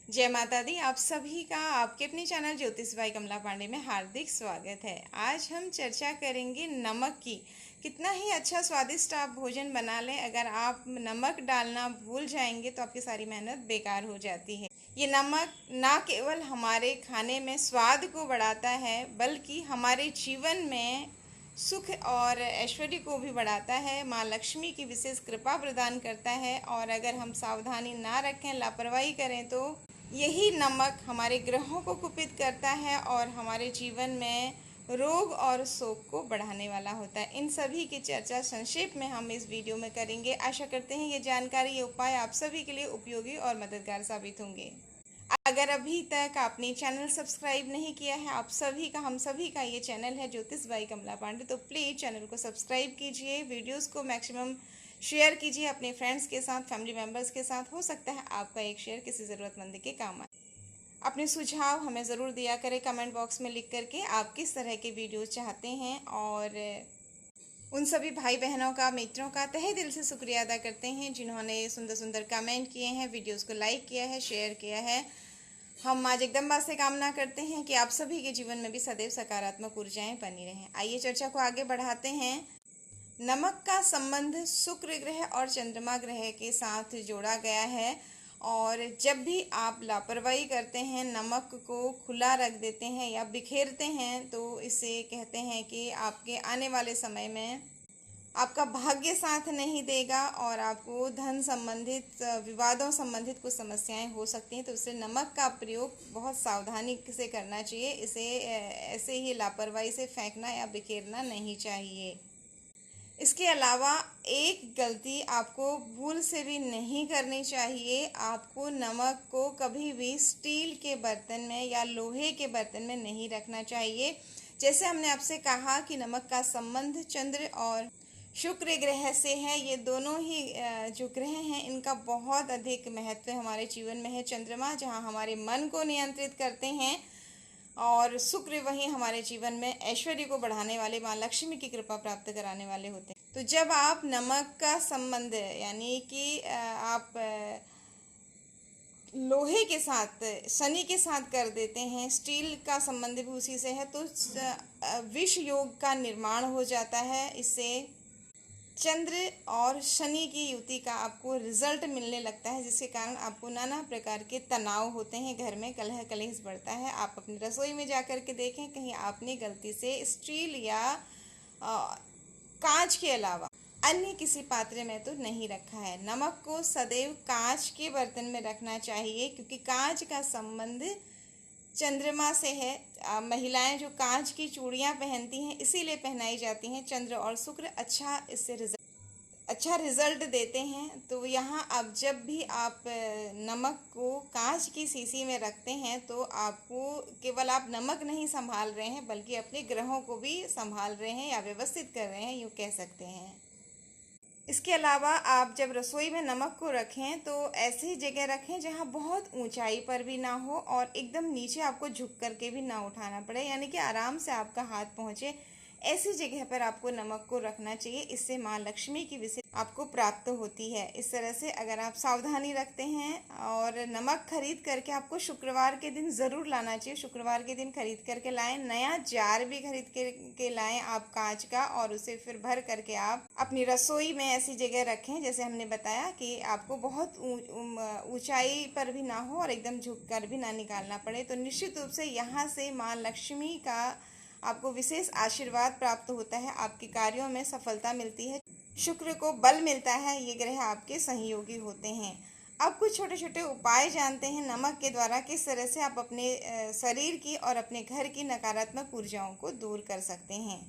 जय माता दी। आप सभी का आपके अपने चैनल ज्योतिष भाई कमला पांडे में हार्दिक स्वागत है। आज हम चर्चा करेंगे नमक की। कितना ही अच्छा स्वादिष्ट आप भोजन बना लें, अगर आप नमक डालना भूल जाएंगे तो आपकी सारी मेहनत बेकार हो जाती है। ये नमक ना केवल हमारे खाने में स्वाद को बढ़ाता है, बल्कि हमारे जीवन में सुख और ऐश्वर्य को भी बढ़ाता है। माँ लक्ष्मी की विशेष कृपा प्रदान करता है, और अगर हम सावधानी ना रखें, लापरवाही करें, तो यही नमक हमारे ग्रहों को कुपित करता है और हमारे जीवन में रोग और शोक को बढ़ाने वाला होता है। इन सभी की चर्चा संक्षेप में हम इस वीडियो में करेंगे। आशा करते हैं ये जानकारी, ये उपाय आप सभी के लिए उपयोगी और मददगार साबित होंगे। अगर अभी तक आपने चैनल सब्सक्राइब नहीं किया है, आप सभी का, हम सभी का ये चैनल है ज्योतिष बाई कमला पांडे, तो प्लीज़ चैनल को सब्सक्राइब कीजिए, वीडियोस को मैक्सिमम शेयर कीजिए अपने फ्रेंड्स के साथ, फैमिली मेम्बर्स के साथ। हो सकता है आपका एक शेयर किसी ज़रूरतमंद के काम आए। अपने सुझाव हमें ज़रूर दिया करें कमेंट बॉक्स में लिख करके, आप किस तरह के वीडियोस चाहते हैं। और उन सभी भाई बहनों का, मित्रों का तहे दिल से शुक्रिया अदा करते हैं जिन्होंने सुंदर सुंदर कमेंट किए हैं, वीडियोस को लाइक किया है, शेयर किया है। हम आज जगदम्बा से कामना करते हैं कि आप सभी के जीवन में भी सदैव सकारात्मक ऊर्जाएं बनी रहें। आइए चर्चा को आगे बढ़ाते हैं। नमक का संबंध शुक्र ग्रह और चंद्रमा ग्रह के साथ जोड़ा गया है, और जब भी आप लापरवाही करते हैं, नमक को खुला रख देते हैं या बिखेरते हैं, तो इसे कहते हैं कि आपके आने वाले समय में आपका भाग्य साथ नहीं देगा और आपको धन संबंधित, विवादों संबंधित कुछ समस्याएं हो सकती हैं। तो इसलिए नमक का प्रयोग बहुत सावधानी से करना चाहिए। इसे ऐसे ही लापरवाही से फेंकना या बिखेरना नहीं चाहिए। इसके अलावा एक गलती आपको भूल से भी नहीं करनी चाहिए। आपको नमक को कभी भी स्टील के बर्तन में या लोहे के बर्तन में नहीं रखना चाहिए। जैसे हमने आपसे कहा कि नमक का संबंध चंद्र और शुक्र ग्रह से है। ये दोनों ही जो ग्रह हैं, इनका बहुत अधिक महत्व हमारे जीवन में है। चंद्रमा जहाँ हमारे मन को नियंत्रित करते हैं, और शुक्र वही हमारे जीवन में ऐश्वर्य को बढ़ाने वाले, माँ लक्ष्मी की कृपा प्राप्त कराने वाले होते हैं। तो जब आप नमक का संबंध, यानी कि आप लोहे के साथ, शनि के साथ कर देते हैं, स्टील का संबंध भी उसी से है, तो विष योग का निर्माण हो जाता है। इससे चंद्र और शनि की युति का आपको रिजल्ट मिलने लगता है, जिसके कारण आपको नाना प्रकार के तनाव होते हैं, घर में कलह कलेश बढ़ता है। आप अपनी रसोई में जाकर के देखें, कहीं आपने गलती से स्टील या कांच के अलावा अन्य किसी पात्र में तो नहीं रखा है। नमक को सदैव कांच के बर्तन में रखना चाहिए, क्योंकि कांच का संबंध चंद्रमा से है। महिलाएं जो कांच की चूड़ियां पहनती हैं, इसीलिए पहनाई जाती हैं। चंद्र और शुक्र अच्छा रिजल्ट देते हैं। तो यहाँ अब जब भी आप नमक को कांच की शीशी में रखते हैं, तो आपको केवल आप नमक नहीं संभाल रहे हैं, बल्कि अपने ग्रहों को भी संभाल रहे हैं या व्यवस्थित कर रहे हैं, यूँ कह सकते हैं। इसके अलावा आप जब रसोई में नमक को रखें, तो ऐसी जगह रखें जहां बहुत ऊंचाई पर भी ना हो और एकदम नीचे आपको झुक करके भी ना उठाना पड़े, यानी कि आराम से आपका हाथ पहुंचे। ऐसी जगह पर आपको नमक को रखना चाहिए। इससे माँ लक्ष्मी की विशेष आपको प्राप्त होती है। इस तरह से अगर आप सावधानी रखते हैं, और नमक खरीद करके आपको शुक्रवार के दिन ज़रूर लाना चाहिए। शुक्रवार के दिन खरीद करके लाएं। नया जार भी खरीद के लाएं आप कांच का, और उसे फिर भर करके आप अपनी रसोई में ऐसी जगह रखें, जैसे हमने बताया कि आपको बहुत ऊंचाई पर भी ना हो और एकदम झुक कर भी ना निकालना पड़े। तो निश्चित रूप से यहाँ से माँ लक्ष्मी का आपको विशेष आशीर्वाद प्राप्त होता है, आपके कार्यों में सफलता मिलती है, शुक्र को बल मिलता है। ये ग्रह आपके सहयोगी होते हैं। अब कुछ छोटे छोटे उपाय जानते हैं नमक के द्वारा, किस तरह से आप अपने शरीर की और अपने घर की नकारात्मक ऊर्जाओं को दूर कर सकते हैं।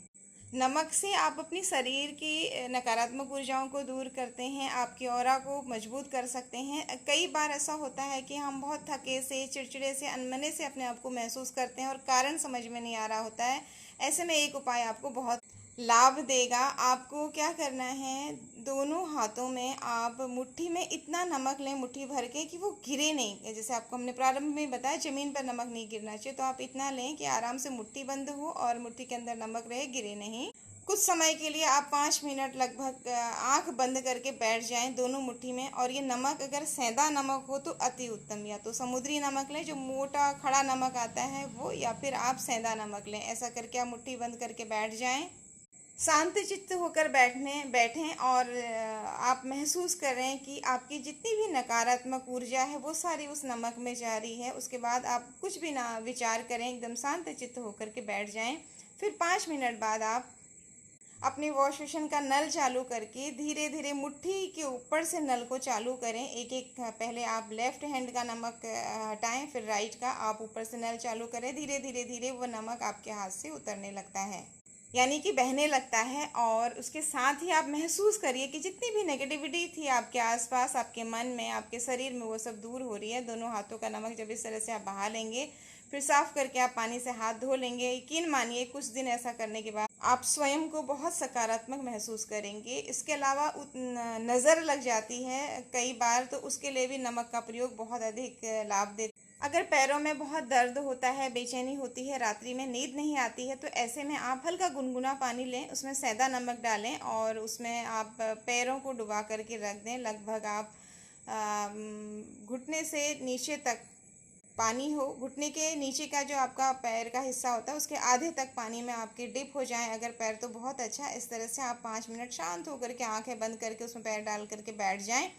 नमक से आप अपनी शरीर की नकारात्मक ऊर्जाओं को दूर करते हैं, आपकी ऑरा को मजबूत कर सकते हैं। कई बार ऐसा होता है कि हम बहुत थके से, चिड़चिड़े से, अनमने से अपने आप को महसूस करते हैं और कारण समझ में नहीं आ रहा होता है। ऐसे में एक उपाय आपको बहुत लाभ देगा। आपको क्या करना है, दोनों हाथों में आप मुट्ठी में इतना नमक लें, मुट्ठी भर के, कि वो गिरे नहीं। जैसे आपको हमने प्रारंभ में बताया, जमीन पर नमक नहीं गिरना चाहिए, तो आप इतना लें कि आराम से मुट्ठी बंद हो और मुट्ठी के अंदर नमक रहे, गिरे नहीं। कुछ समय के लिए आप 5 मिनट लगभग आंख बंद करके बैठ जाएं दोनों मुट्ठी में। और ये नमक अगर सेंधा नमक हो तो अति उत्तम, या तो समुद्री नमक लें जो मोटा खड़ा नमक आता है वो, या फिर आप सेंधा नमक लें। ऐसा करके आप मुट्ठी बंद करके बैठ जाएं, शांत चित्त होकर बैठें और आप महसूस करें कि आपकी जितनी भी नकारात्मक ऊर्जा है वो सारी उस नमक में जा रही है। उसके बाद आप कुछ भी ना विचार करें, एकदम शांत चित्त होकर के बैठ जाएं। फिर 5 मिनट बाद आप अपने वॉश बेसिन का नल चालू करके धीरे धीरे मुट्ठी के ऊपर से नल को चालू करें। एक एक पहले आप लेफ्ट हैंड का नमक हटाएं, फिर राइट का आप ऊपर से नल चालू करें। धीरे धीरे धीरे वो नमक आपके हाथ से उतरने लगता है, यानी कि बहने लगता है। और उसके साथ ही आप महसूस करिए कि जितनी भी नेगेटिविटी थी आपके आसपास, आपके मन में, आपके शरीर में, वो सब दूर हो रही है। दोनों हाथों का नमक जब इस तरह से आप बहा लेंगे, फिर साफ करके आप पानी से हाथ धो लेंगे, यकीन मानिए कुछ दिन ऐसा करने के बाद आप स्वयं को बहुत सकारात्मक महसूस करेंगे। इसके अलावा नज़र लग जाती है कई बार, तो उसके लिए भी नमक का प्रयोग बहुत अधिक लाभ देता है। अगर पैरों में बहुत दर्द होता है, बेचैनी होती है, रात्रि में नींद नहीं आती है, तो ऐसे में आप हल्का गुनगुना पानी लें, उसमें सेंधा नमक डालें और उसमें आप पैरों को डुबा करके रख दें। लगभग आप घुटने से नीचे तक पानी हो, घुटने के नीचे का जो आपका पैर का हिस्सा होता है उसके आधे तक पानी में आपके डिप हो जाएं अगर पैर, तो बहुत अच्छा। इस तरह से आप 5 मिनट शांत होकर के आंखें बंद करके उसमें पैर डाल करके बैठ जाएं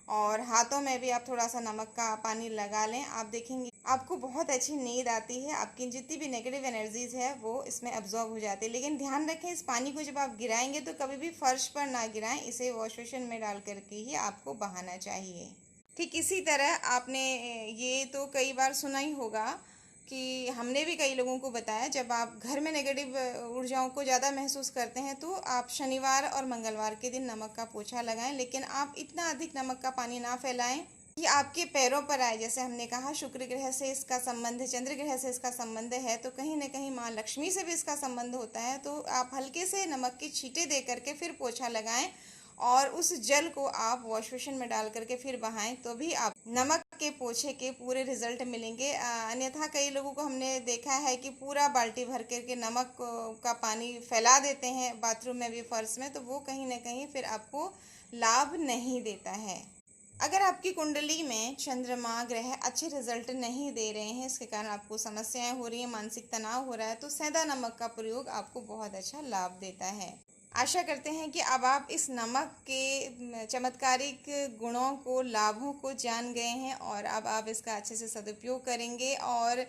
और हाथों में भी आप थोड़ा सा नमक का पानी लगा लें। आप देखेंगे आपको बहुत अच्छी नींद आती है, आपकी जितनी भी नेगेटिव एनर्जीज है वो इसमें अब्जॉर्ब हो जाती है। लेकिन ध्यान रखें, इस पानी को जब आप गिराएंगे तो कभी भी फर्श पर ना गिराएं, इसे वॉश बेसिन में डाल करके ही आपको बहाना चाहिए। ठीक इसी तरह आपने ये तो कई बार सुना ही होगा कि हमने भी कई लोगों को बताया, जब आप घर में नेगेटिव ऊर्जाओं को ज़्यादा महसूस करते हैं तो आप शनिवार और मंगलवार के दिन नमक का पोछा लगाएं। लेकिन आप इतना अधिक नमक का पानी ना फैलाएं कि आपके पैरों पर आए। जैसे हमने कहा शुक्र ग्रह से इसका संबंध है, चंद्र ग्रह से इसका संबंध है, तो कहीं ना कहीं माँ लक्ष्मी से भी इसका संबंध होता है। तो आप हल्के से नमक की छींटे दे करके फिर पोछा लगाएं और उस जल को आप वॉश बेसिन में डाल करके फिर बहाएं, तो भी आप नमक के पोछे के पूरे रिजल्ट मिलेंगे। अन्यथा कई लोगों को हमने देखा है कि पूरा बाल्टी भर करके नमक का पानी फैला देते हैं बाथरूम में भी, फर्श में, तो वो कहीं ना कहीं फिर आपको लाभ नहीं देता है। अगर आपकी कुंडली में चंद्रमा ग्रह अच्छे रिजल्ट नहीं दे रहे हैं, इसके कारण आपको समस्याएं हो रही हैं, मानसिक तनाव हो रहा है, तो सेंधा नमक का प्रयोग आपको बहुत अच्छा लाभ देता है। आशा करते हैं कि अब आप इस नमक के चमत्कारिक गुणों को, लाभों को जान गए हैं और अब आप इसका अच्छे से सदुपयोग करेंगे। और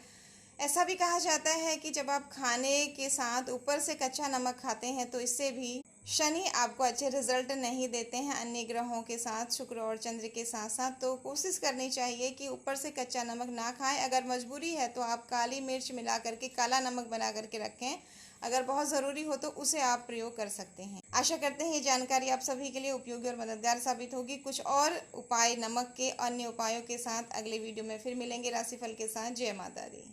ऐसा भी कहा जाता है कि जब आप खाने के साथ ऊपर से कच्चा नमक खाते हैं तो इससे भी शनि आपको अच्छे रिजल्ट नहीं देते हैं अन्य ग्रहों के साथ, शुक्र और चंद्र के साथ साथ। तो कोशिश करनी चाहिए कि ऊपर से कच्चा नमक ना खाएं। अगर मजबूरी है तो आप काली मिर्च मिला करके काला नमक बना करके रखें, अगर बहुत ज़रूरी हो तो उसे आप प्रयोग कर सकते हैं। आशा करते हैं ये जानकारी आप सभी के लिए उपयोगी और मददगार साबित होगी। कुछ और उपाय नमक के अन्य उपायों के साथ अगले वीडियो में फिर मिलेंगे राशिफल के साथ। जय माता दी।